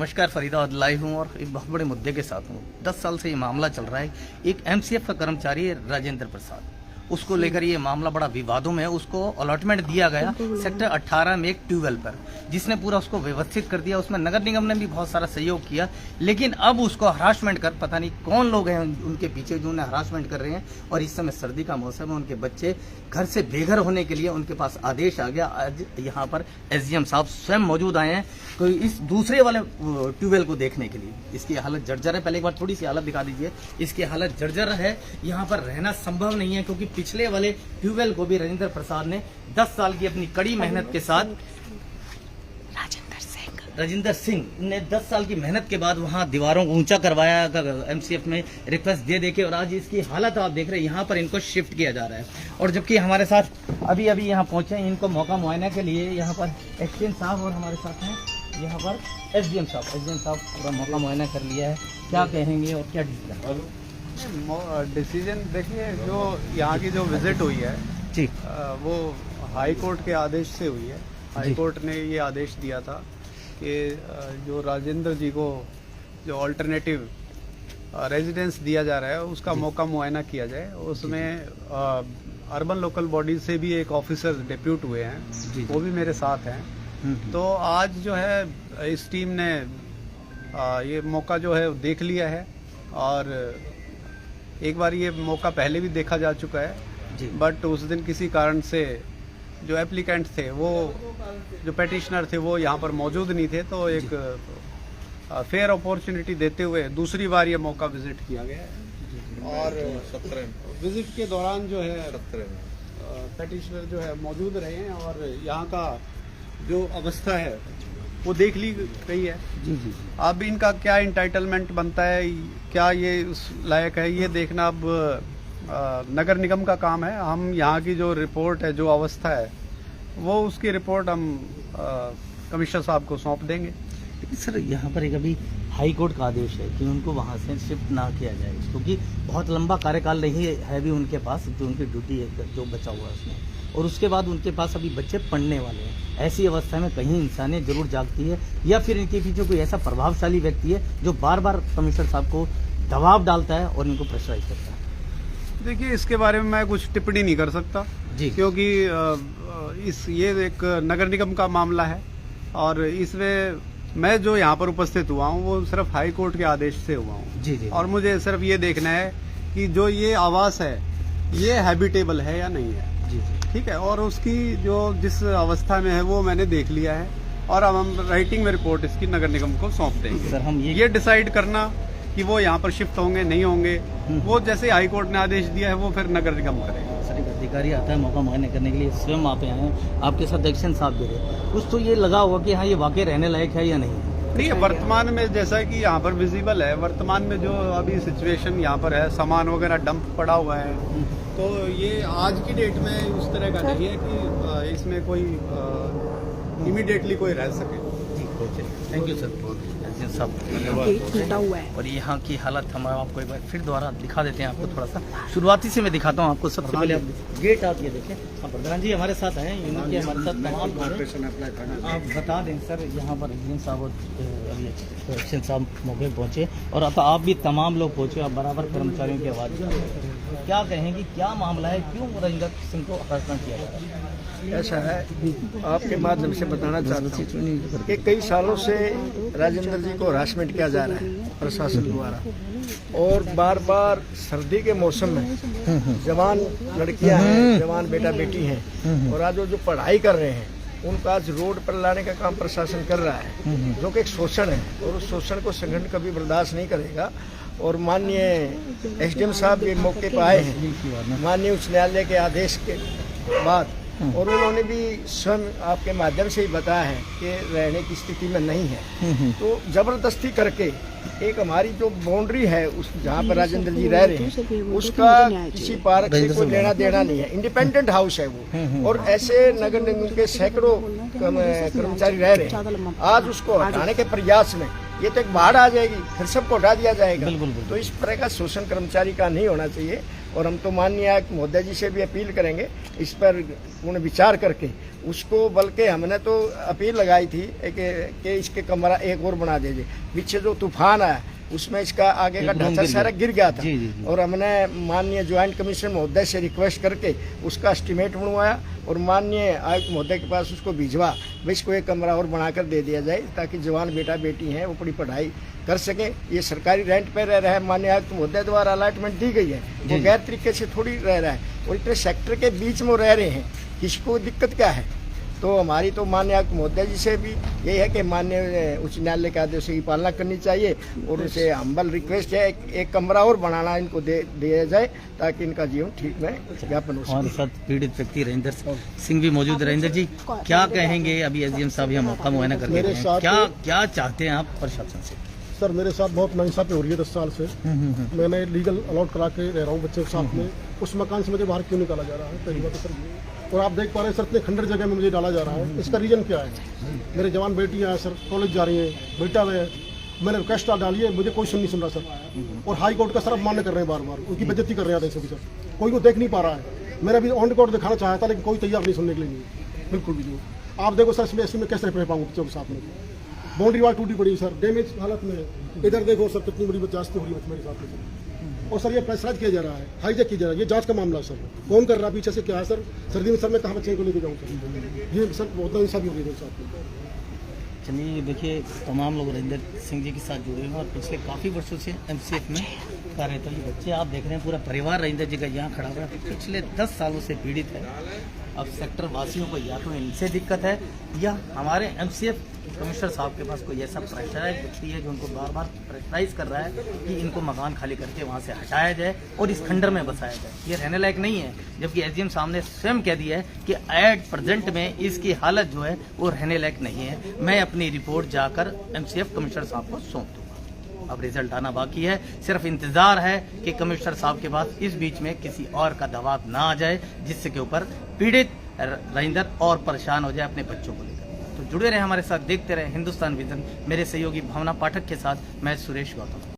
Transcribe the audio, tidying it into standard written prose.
नमस्कार, फरीदाबाद लाइव हूँ और एक बहुत बड़े मुद्दे के साथ हूँ। 10 साल से ये मामला चल रहा है। एक एमसीएफ का कर्मचारी है राजेंद्र प्रसाद, उसको लेकर ये मामला बड़ा विवादों में है। उसको अलॉटमेंट दिया गया सेक्टर 18 में एक ट्यूबवेल पर, जिसने पूरा उसको व्यवस्थित कर दिया। उसमें नगर निगम ने भी बहुत सारा सहयोग किया, लेकिन अब उसको हरासमेंट कर, पता नहीं कौन लोग हैं उनके पीछे जो उन्हें हरासमेंट कर रहे हैं। और इस समय सर्दी का मौसम है, उनके बच्चे घर से बेघर होने के लिए उनके पास आदेश आ गया। आज यहाँ पर एसडीएम साहब स्वयं मौजूद आए हैं कोई इस दूसरे वाले ट्यूबवेल को देखने के लिए। इसकी हालत जर्जर है। पहले एक बार थोड़ी सी हालत दिखा दीजिए। इसकी हालत जर्जर है, यहाँ पर रहना संभव नहीं है, क्योंकि पिछले वाले ट्यूबवेल को भी राजेंद्र प्रसाद ने 10 साल की अपनी कड़ी मेहनत के साथ, राजेंद्र सिंह ने 10 साल की मेहनत के बाद वहां दीवारों को ऊंचा करवाया एमसीएफ में रिक्वेस्ट दे के, और आज इसकी हालत आप देख रहे हैं। यहाँ पर इनको शिफ्ट किया जा रहा है। और जबकि हमारे साथ अभी यहाँ पहुंचे हैं, इनको मौका मुआयना के लिए यहाँ पर एक्सचेंज साहब और हमारे साथ हैं यहाँ पर एसडीएम साहब पूरा मौका मुआयना कर लिया है। क्या कहेंगे और क्या डिसीजन? देखिए, जो यहाँ की जो विजिट हुई है जी, वो हाई कोर्ट के आदेश से हुई है। हाई कोर्ट ने ये आदेश दिया था कि जो राजेंद्र जी को जो अल्टरनेटिव रेजिडेंस दिया जा रहा है उसका मौका मुआयना किया जाए। उसमें अर्बन लोकल बॉडी से भी एक ऑफिसर डिप्यूट हुए हैं, वो भी मेरे साथ हैं। तो आज जो है इस टीम ने ये मौका जो है देख लिया है, और एक बार ये मौका पहले भी देखा जा चुका है, बट उस दिन किसी कारण से जो एप्लीकेंट थे, वो जो पेटिशनर थे, वो यहाँ पर मौजूद नहीं थे। तो एक फेयर अपॉर्चुनिटी देते हुए दूसरी बार ये मौका विजिट किया गया है। और विजिट के दौरान जो है पेटिशनर जो है मौजूद रहे हैं, और यहाँ का जो अवस्था है वो देख ली गई है। जी। अब इनका क्या इंटाइटलमेंट बनता है, क्या ये उस लायक है, ये देखना अब नगर निगम का काम है। हम यहाँ की जो रिपोर्ट है, जो अवस्था है, वो उसकी रिपोर्ट हम कमिश्नर साहब को सौंप देंगे। लेकिन सर, यहाँ पर एक अभी हाई कोर्ट का आदेश है कि उनको वहाँ से शिफ्ट ना किया जाए, क्योंकि बहुत लंबा कार्यकाल नहीं है भी उनके पास, जो उनकी ड्यूटी है जो बचा हुआ है उसमें, और उसके बाद उनके पास अभी बच्चे पढ़ने वाले हैं। ऐसी अवस्था में कहीं इंसानियत जरूर जागती है, या फिर इनके पीछे कोई ऐसा प्रभावशाली व्यक्ति है जो बार बार कमिश्नर साहब को दबाव डालता है और इनको प्रेशराइज करता है। देखिए, इसके बारे में मैं कुछ टिप्पणी नहीं कर सकता जी, क्योंकि ये एक नगर निगम का मामला है, और इसमें मैं जो यहाँ पर उपस्थित हुआ हूँ वो सिर्फ हाई कोर्ट के आदेश से हुआ हूँ। जी। और मुझे सिर्फ ये देखना है कि जो ये आवास है ये हैबिटेबल है या नहीं है। जी। ठीक है, और उसकी जो जिस अवस्था में है वो मैंने देख लिया है, और अब हम राइटिंग में रिपोर्ट इसकी नगर निगम को सौंप देंगे। सर, हम ये डिसाइड करना कि वो यहाँ पर शिफ्ट होंगे नहीं होंगे, वो जैसे हाई कोर्ट ने आदेश दिया है वो फिर नगर निगम करेगा। सर, एक अधिकारी आता है मौका मुआयना करने के लिए, स्वयं आप आए हैं, आपके साथ एक्शन साहब भी रहे, कुछ तो ये लगा होगा कि हाँ ये वाकई रहने लायक है या नहीं। वर्तमान में जैसा कि यहाँ पर विजिबल है, वर्तमान में जो अभी सिचुएशन यहाँ पर है, सामान वगैरह डंप पड़ा हुआ है, तो ये आज की डेट में उस तरह का नहीं है कि इसमें कोई इमीडिएटली कोई रह सके। थैंक यू सर साहब। और यहाँ की हालत हम आपको एक बार फिर दोबारा दिखा देते हैं। आपको थोड़ा सा शुरुआती से मैं दिखाता हूँ आपको। सबसे पहले आप गेट आप ये देखें। प्रधान जी हमारे साथ हैं, यूनियन के हमारे साथ तमाम आप बता दें सर। यहाँ पर एसडीएम साहब और एक्शन साहब मौके पहुँचे, और अब आप भी तमाम लोग पहुँचे, आप बराबर कर्मचारियों की आवाज़ क्या कहेंगे, क्या मामला है, क्यों राजेंद्र सिंह को हरासमेंट किया जा रहा है? ऐसा है, आपके माध्यम से बताना चाहता हूँ कि कई सालों से राजेंद्र जी को हरासमेंट किया जा रहा है प्रशासन द्वारा, और बार बार सर्दी के मौसम में जवान लड़कियां हैं, जवान बेटा बेटी हैं, और आज वो जो पढ़ाई कर रहे हैं उनको आज रोड पर लाने का काम प्रशासन कर रहा है, जो कि एक शोषण है, और उस शोषण को संगठन कभी बर्दाश्त नहीं करेगा। और माननीय एसडीएम साहब भी मौके पर आए हैं माननीय उच्च न्यायालय के आदेश के बाद, और उन्होंने भी स्वयं आपके माध्यम से ही बताया है कि रहने की स्थिति में नहीं है। तो जबरदस्ती करके एक हमारी जो बाउंड्री है उस जहाँ पर राजेंद्र जी रह रहे हैं उसका किसी पार्क से कोई लेना देना नहीं है, इंडिपेंडेंट हाउस है वो, और ऐसे नगर निगम के सैकड़ों कर्मचारी रह रहे हैं। आज उसको हटाने के प्रयास में ये तो एक बाढ़ आ जाएगी, फिर सबको हटा दिया जाएगा। तो इस तरह का शोषण कर्मचारी का नहीं होना चाहिए। और हम तो माननीय आयुक्त महोदय जी से भी अपील करेंगे इस पर पूर्ण विचार करके उसको, बल्कि हमने तो अपील लगाई थी कि इसके कमरा एक और बना दीजिए। पीछे जो तूफान आया उसमें इसका आगे का ढांचा सारा गिर गया था। जी। और हमने माननीय ज्वाइंट कमिश्नर महोदय से रिक्वेस्ट करके उसका एस्टीमेट बनवाया और माननीय आयुक्त महोदय के पास उसको भिजवा, इसको एक कमरा और बनाकर दे दिया जाए ताकि जवान बेटा बेटी हैं वो अपनी पढ़ाई कर सकें। ये सरकारी रेंट पर रह रहा है, माननीय आयुक्त महोदय द्वारा अलॉटमेंट दी गई है, वो गैर तरीके से थोड़ी रह रहा है और इतने सेक्टर के बीच में रह रहे हैं, किसको दिक्कत क्या है। तो हमारी तो माननीय आयुक्त महोदय जी से भी यही है कि माननीय उच्च न्यायालय के आदेशों की पालना करनी चाहिए और उनसे हम्बल रिक्वेस्ट है एक कमरा और बनाना इनको दिया जाए ताकि इनका जीवन ठीक में व्यापन हो सके। हमारे साथ पीड़ित व्यक्ति रविंदर सिंह भी मौजूद। रविंदर जी, क्या कहेंगे? अभी एसडीएम साहब यहाँ मौका मुआयना करके गए हैं, क्या चाहते हैं आप प्रशासन से? सर मेरे साथ बहुत नाइंसाफी हो रही है 10 साल से। मैंने लीगल अलॉट करा के रह रहा हूँ बच्चे के साथ में, उस मकान से मुझे बाहर क्यों निकाला जा रहा है? पहली बात तो सर ये, और आप देख पा रहे हैं सर इतने खंडर जगह में मुझे डाला जा रहा है, इसका रीजन क्या है? मेरे जवान बेटियां हैं सर, कॉलेज जा रही हैं, बेटा है, मैंने रिक्वेस्ट डाली है, मुझे कोई नहीं सुन रहा सर। और हाई कोर्ट का सर मान्य कर रहे हैं, बार बार उनकी बेइज्जती कर रहे हैं सर, कोई को देख नहीं पा रहा है। मैंने अभी ऑन रिकॉर्ड दिखाना चाहा था लेकिन कोई तैयार नहीं सुनने के लिए, नहीं बिल्कुल भी नहीं। आप देखो सर इसमें कैसे रह पाऊंगा बच्चों के साथ में? बाउंड्री वाल टूटी पड़ी सर, डैमेज हालत में। इधर देखो सर कितनी बड़ी जांच हो रही है मेरे साथ में। और सर ये प्रेशराइज किया जा रहा है, हाईजैक किया जा रहा है, ये जांच का मामला है सर। कौन कर रहा है पीछे से, क्या है सर? सर्दी में सर मैं कहाँ बच्चे को लेके जाऊँ सर? ये सर बहुत इंसाफी हो रही है साथ में। चलिए देखिए, तमाम लोग रविंदर सिंह जी के साथ जुड़े हुए हैं और पिछले काफ़ी वर्षों से एमसीएफ में कार्यरत है। ये बच्चे आप देख रहे हैं, पूरा परिवार रविंदर जी का यहाँ खड़ा हुआ है, पिछले 10 सालों से पीड़ित है। अब सेक्टर वासियों को या तो इनसे दिक्कत है या हमारे एमसीएफ कमिश्नर साहब के पास कोई ऐसा प्रेशराइज व्यक्ति है जो उनको बार बार प्रेशराइज कर रहा है कि इनको मकान खाली करके वहाँ से हटाया जाए और इस खंडर में बसाया जाए। ये रहने लायक नहीं है, जबकि एसडीएम साहब ने स्वयं कह दिया है कि एट प्रेजेंट में इसकी हालत जो है वो रहने लायक नहीं है। मैं अपनी रिपोर्ट जाकर एमसीएफ कमिश्नर साहब को सौंप दूंगा। अब रिजल्ट आना बाकी है, सिर्फ इंतजार है कि कमिश्नर साहब के पास इस बीच में किसी और का दबाव ना आ जाए जिससे के ऊपर पीड़ित रविंदर और परेशान हो जाए अपने बच्चों को लेकर। तो जुड़े रहे हमारे साथ, देखते रहे हिंदुस्तान विजन। मेरे सहयोगी भावना पाठक के साथ मैं सुरेश गौतम।